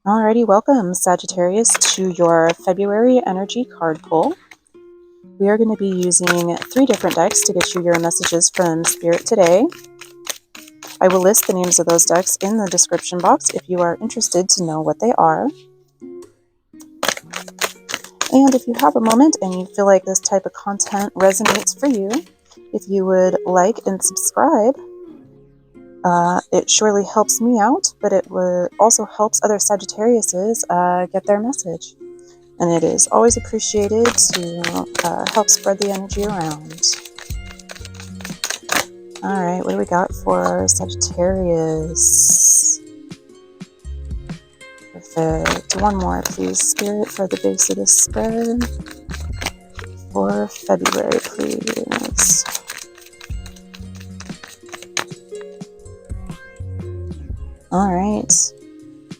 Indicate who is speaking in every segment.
Speaker 1: Alrighty, welcome Sagittarius to your February energy card pull. We are going to be using 3 different decks to get you your messages from Spirit today. I will list the names of those decks in the description box if you are interested to know what they are. And if you have a moment and you feel like this type of content resonates for you, if you would like and subscribe, it surely helps me out, but it also helps other Sagittariuses get their message. And it is always appreciated to help spread the energy around. Alright, what do we got for Sagittarius? Perfect. One more, please, Spirit, for the base of this spread. For February, please. Alright,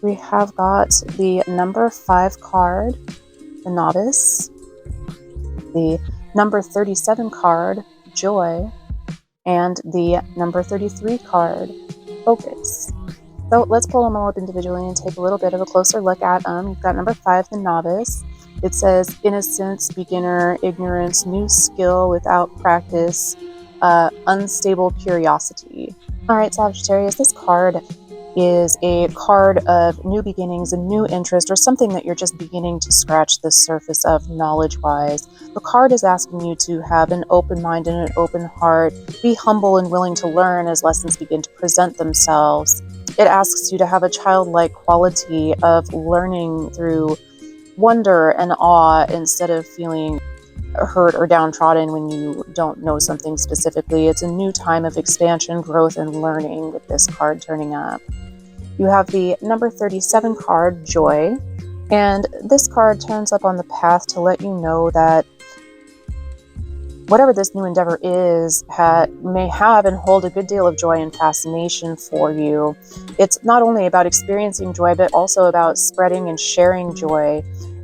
Speaker 1: we have got the number 5 card, the Novice, the number 37 card, Joy, and the number 33 card, Focus. So let's pull them all up individually and take a little bit of a closer look at them. You've got number 5, the Novice. It says innocence, beginner, ignorance, new skill without practice, unstable curiosity. Alright, Sagittarius, this card is a card of new beginnings, a new interest, or something that you're just beginning to scratch the surface of knowledge-wise. The card is asking you to have an open mind and an open heart, be humble and willing to learn as lessons begin to present themselves. It asks you to have a childlike quality of learning through wonder and awe instead of feeling hurt or downtrodden when you don't know something specifically. It's a new time of expansion, growth, and learning with this card turning up. You have the number 37 card, Joy, and this card turns up on the path to let you know that whatever this new endeavor is may have and hold a good deal of joy and fascination for you. It's not only about experiencing joy, but also about spreading and sharing joy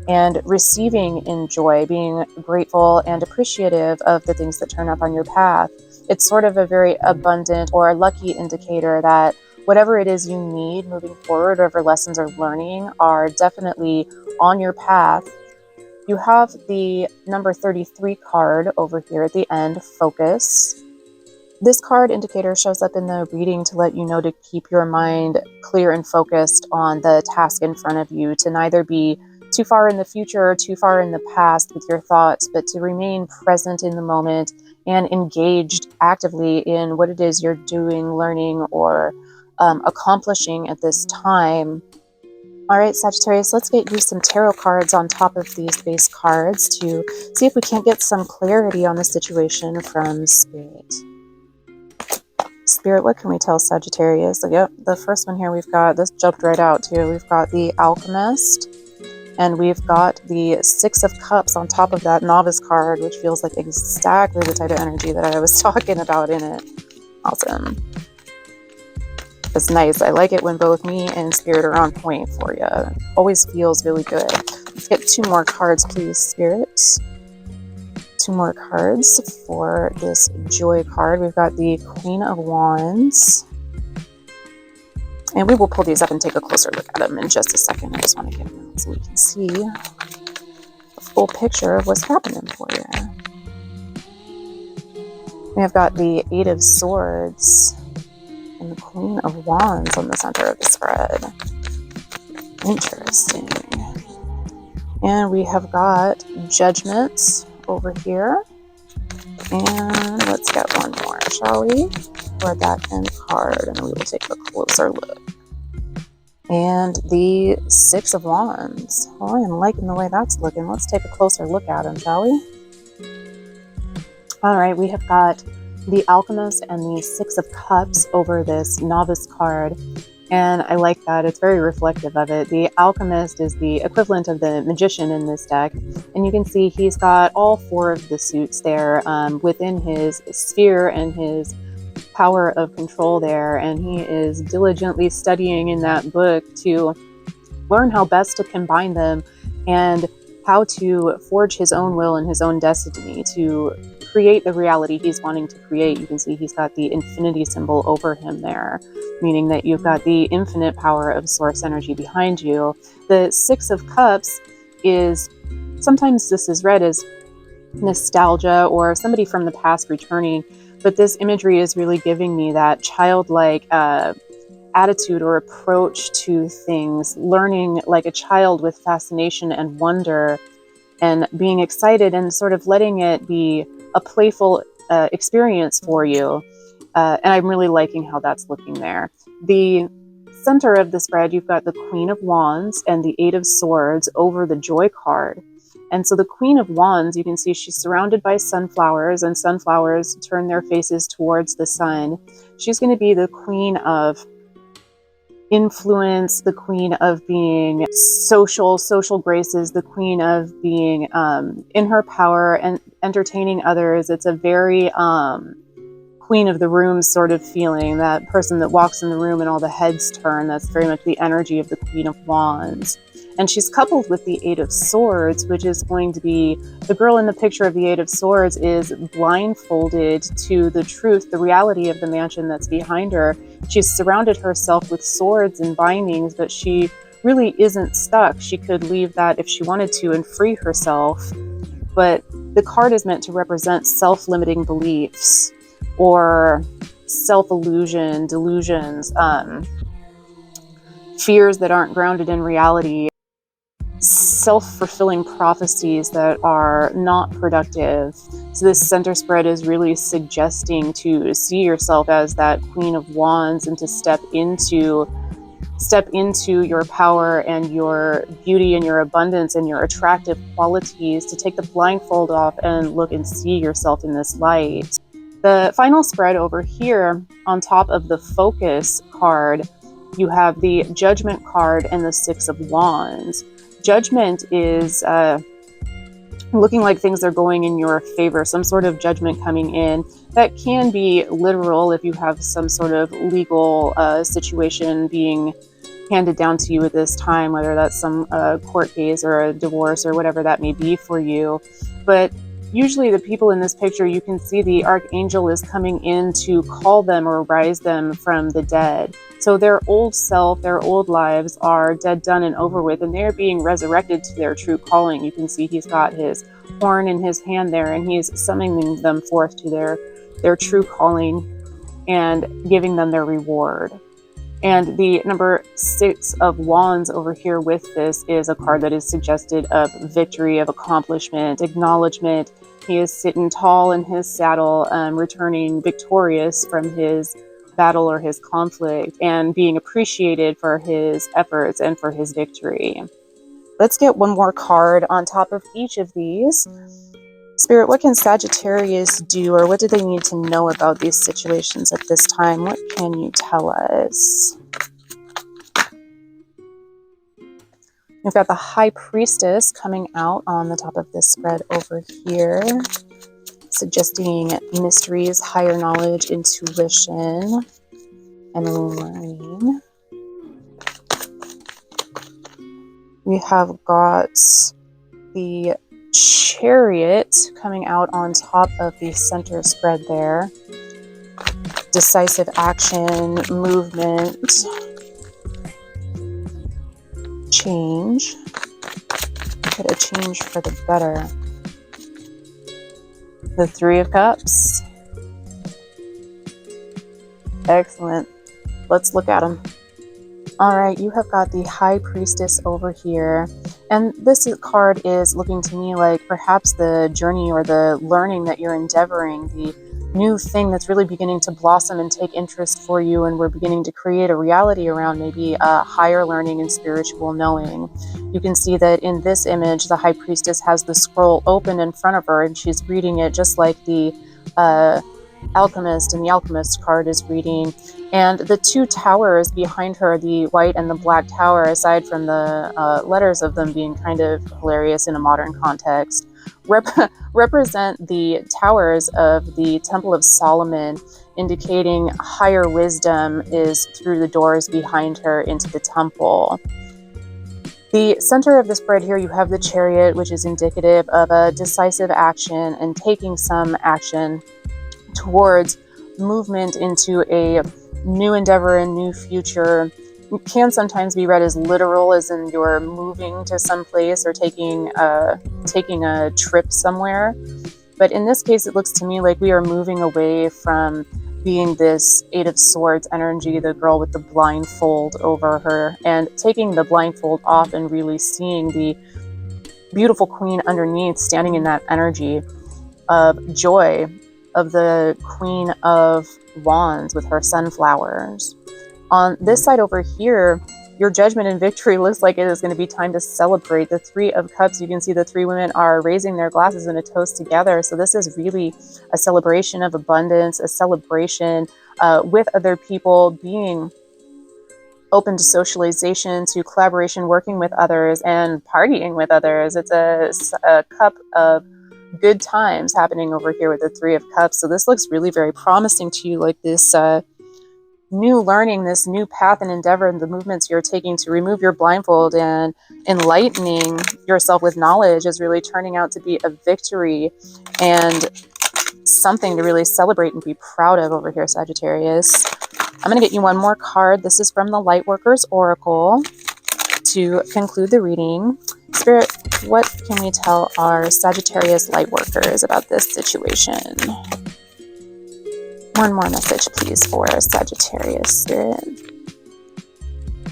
Speaker 1: and receiving in joy, being grateful and appreciative of the things that turn up on your path. It's sort of a very abundant or lucky indicator that whatever it is you need moving forward, whatever lessons or learning are definitely on your path. You have the number 33 card over here at the end, Focus. This card indicator shows up in the reading to let you know to keep your mind clear and focused on the task in front of you, to neither be too far in the future or too far in the past with your thoughts, but to remain present in the moment and engaged actively in what it is you're doing, learning, or accomplishing at this time. Alright, Sagittarius, let's get you some tarot cards on top of these base cards to see if we can't get some clarity on the situation from Spirit. Spirit, what can we tell Sagittarius? Yep, the first one here we've got, this jumped right out too. We've got the Alchemist, and we've got the 6 of Cups on top of that Novice card, which feels like exactly the type of energy that I was talking about in it. Awesome. It's nice. I like it when both me and Spirit are on point for you. It always feels really good. Let's get 2 more cards, please, Spirit. 2 more cards for this Joy card. We've got the Queen of Wands. And we will pull these up and take a closer look at them in just a second. I just want to get them out so we can see the full picture of what's happening for you. We have got the 8 of Swords and the Queen of Wands on the center of the spread. Interesting. And we have got Judgment over here. And let's get one more, shall we? For that end card, and we will take a closer look. And the 6 of Wands. Oh, I am liking the way that's looking. Let's take a closer look at them, shall we? Alright, we have got the Alchemist and the 6 of Cups over this Novice card, and I like that. It's very reflective of it. The Alchemist is the equivalent of the Magician in this deck, and you can see he's got all 4 of the suits there within his sphere and his power of control there, and he is diligently studying in that book to learn how best to combine them and how to forge his own will and his own destiny, to create the reality he's wanting to create. You can see he's got the infinity symbol over him there, meaning that you've got the infinite power of source energy behind you. The Six of Cups is, sometimes this is read as nostalgia or somebody from the past returning, but this imagery is really giving me that childlike attitude or approach to things, learning like a child with fascination and wonder, and being excited and sort of letting it be a playful experience for you. And I'm really liking how that's looking there. The center of the spread, you've got the Queen of Wands and the Eight of Swords over the Joy card. And so the Queen of Wands, you can see she's surrounded by sunflowers, and sunflowers turn their faces towards the sun. She's going to be the queen of influence, the queen of being social graces, the queen of being in her power and entertaining others. It's a very queen of the room sort of feeling, that person that walks in the room and all the heads turn. That's very much the energy of the Queen of Wands. And she's coupled with the Eight of Swords, which is going to be, the girl in the picture of the Eight of Swords is blindfolded to the truth, the reality of the mansion that's behind her. She's surrounded herself with swords and bindings, but she really isn't stuck. She could leave that if she wanted to and free herself. But the card is meant to represent self-limiting beliefs or self-illusion, delusions, fears that aren't grounded in reality, self-fulfilling prophecies that are not productive. So this center spread is really suggesting to see yourself as that Queen of Wands and to step into your power and your beauty and your abundance and your attractive qualities, to take the blindfold off and look and see yourself in this light. The final spread over here on top of the Focus card, you have the Judgment card and the Six of Wands. Judgment is looking like things are going in your favor, some sort of judgment coming in. That can be literal if you have some sort of legal situation being handed down to you at this time, whether that's some court case or a divorce or whatever that may be for you. But usually the people in this picture, you can see the archangel is coming in to call them or rise them from the dead. So their old self, their old lives are dead, done, and over with, and they're being resurrected to their true calling. You can see he's got his horn in his hand there, and he's summoning them forth to their true calling and giving them their reward. And the number 6 of Wands over here with this is a card that is suggested of victory, of accomplishment, acknowledgement. He is sitting tall in his saddle, returning victorious from his battle or his conflict, and being appreciated for his efforts and for his victory. Let's get one more card on top of each of these. Spirit, what can Sagittarius do, or what do they need to know about these situations at this time? What can you tell us? We've got the High Priestess coming out on the top of this spread over here, suggesting mysteries, higher knowledge, intuition, and learning. We have got the Chariot coming out on top of the center spread there. Decisive action, movement, change. Get a change for the better. The Three of Cups. Excellent. Let's look at them. All right, you have got the High Priestess over here. And this card is looking to me like perhaps the journey or the learning that you're endeavoring, the new thing that's really beginning to blossom and take interest for you, and we're beginning to create a reality around maybe a higher learning and spiritual knowing. You can see that in this image, the High Priestess has the scroll open in front of her, and she's reading it just like the Alchemist and the Alchemist card is reading. And the two towers behind her, the white and the black tower, aside from the letters of them being kind of hilarious in a modern context, represent the towers of the Temple of Solomon, indicating higher wisdom is through the doors behind her into the temple. The center of the spread here, you have the Chariot, which is indicative of a decisive action and taking some action towards movement into a new endeavor and new future. It can sometimes be read as literal, as in you're moving to some place or taking a trip somewhere. But in this case, it looks to me like we are moving away from being this Eight of Swords energy, the girl with the blindfold over her, and taking the blindfold off and really seeing the beautiful queen underneath, standing in that energy of joy, of the Queen of Wands with her sunflowers. On this side over here, your judgment and victory looks like it is going to be time to celebrate. The Three of Cups, you can see the three women are raising their glasses in a toast together. So this is really a celebration of abundance, a celebration with other people, being open to socialization, to collaboration, working with others, and partying with others. It's a cup of good times happening over here with the Three of Cups. So this looks really very promising to you, like this new learning, this new path and endeavor, and the movements you're taking to remove your blindfold and enlightening yourself with knowledge is really turning out to be a victory and something to really celebrate and be proud of over here, Sagittarius. I'm going to get you one more card. This is from the Lightworkers Oracle to conclude the reading. Spirit, what can we tell our Sagittarius Lightworkers about this situation? One more message, please, for Sagittarius Spirit.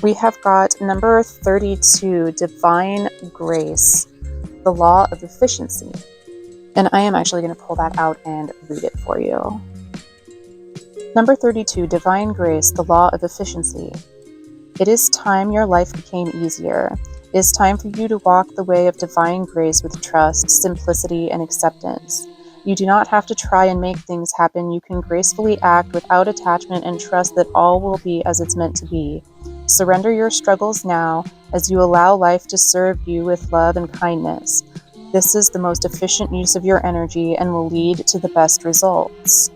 Speaker 1: We have got number 32, Divine Grace, the Law of Efficiency. And I am actually going to pull that out and read it for you. Number 32, Divine Grace, the Law of Efficiency. It is time your life became easier. It is time for you to walk the way of divine grace with trust, simplicity, and acceptance. You do not have to try and make things happen. You can gracefully act without attachment and trust that all will be as it's meant to be. Surrender your struggles now as you allow life to serve you with love and kindness. This is the most efficient use of your energy and will lead to the best results.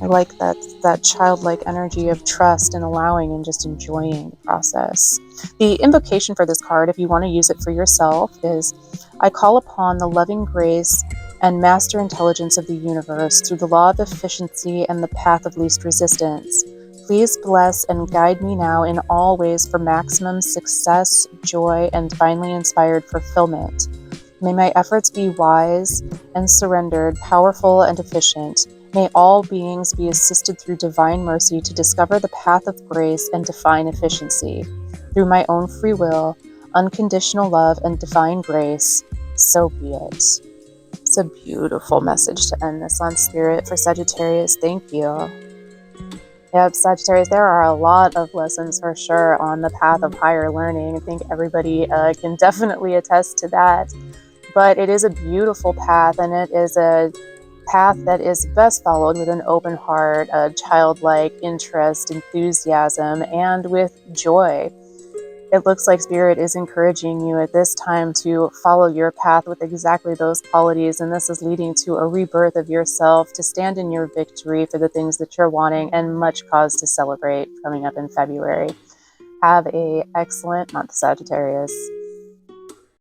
Speaker 1: I like that childlike energy of trust and allowing and just enjoying the process. The invocation for this card, if you want to use it for yourself, is I call upon the loving grace and master intelligence of the universe through the law of efficiency and the path of least resistance. Please bless and guide me now in all ways for maximum success, joy, and divinely inspired fulfillment. May my efforts be wise and surrendered, powerful and efficient. May all beings be assisted through divine mercy to discover the path of grace and define efficiency. Through my own free will, unconditional love, and divine grace, so be it. It's a beautiful message to end this on, Spirit, for Sagittarius. Thank you. Yep, Sagittarius, there are a lot of lessons for sure on the path of higher learning. I think everybody can definitely attest to that. But it is a beautiful path, and it is a path that is best followed with an open heart, a childlike interest, enthusiasm, and with joy. It looks like Spirit is encouraging you at this time to follow your path with exactly those qualities, and this is leading to a rebirth of yourself, to stand in your victory for the things that you're wanting, and much cause to celebrate coming up in February. Have an excellent month, Sagittarius.